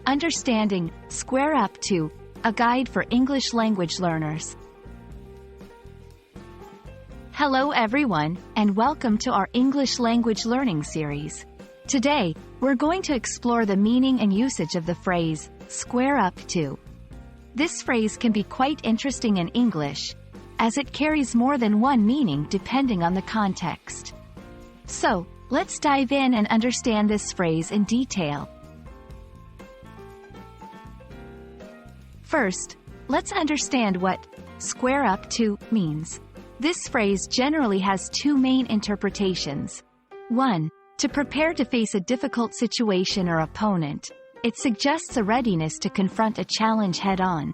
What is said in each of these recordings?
Understanding, Square Up To, a guide for English language learners. Hello everyone, and welcome to our English language learning series. Today, we're going to explore the meaning and usage of the phrase, square up to. This phrase can be quite interesting in English, as it carries more than one meaning depending on the context. So, let's dive in and understand this phrase in detail. First, let's understand what square up to means. This phrase generally has two main interpretations. 1. To prepare to face a difficult situation or opponent. It suggests a readiness to confront a challenge head-on.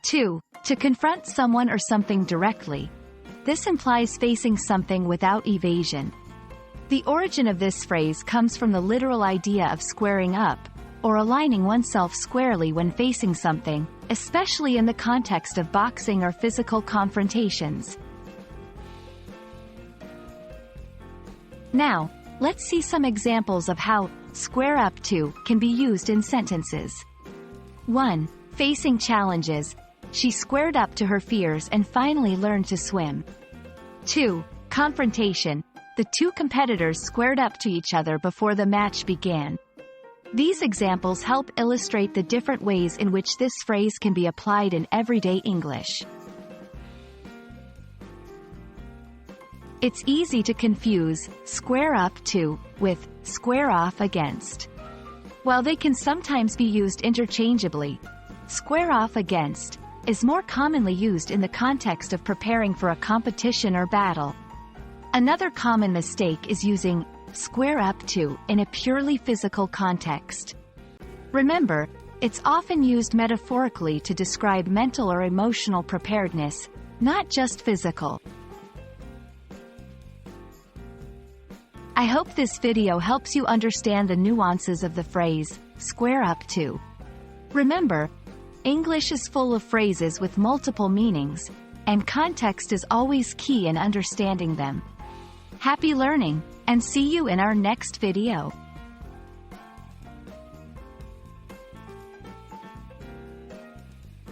2. To confront someone or something directly. This implies facing something without evasion. The origin of this phrase comes from the literal idea of squaring up, or aligning oneself squarely when facing something, especially in the context of boxing or physical confrontations. Now, let's see some examples of how square up to can be used in sentences. 1. Facing challenges. She squared up to her fears and finally learned to swim. 2. Confrontation. The two competitors squared up to each other before the match began. These examples help illustrate the different ways in which this phrase can be applied in everyday English. It's easy to confuse square up to with square off against. While they can sometimes be used interchangeably, square off against is more commonly used in the context of preparing for a competition or battle. Another common mistake is using square up to in a purely physical context. Remember, it's often used metaphorically to describe mental or emotional preparedness, not just physical. I hope this video helps you understand the nuances of the phrase, square up to. Remember, English is full of phrases with multiple meanings, and context is always key in understanding them. Happy learning, and see you in our next video.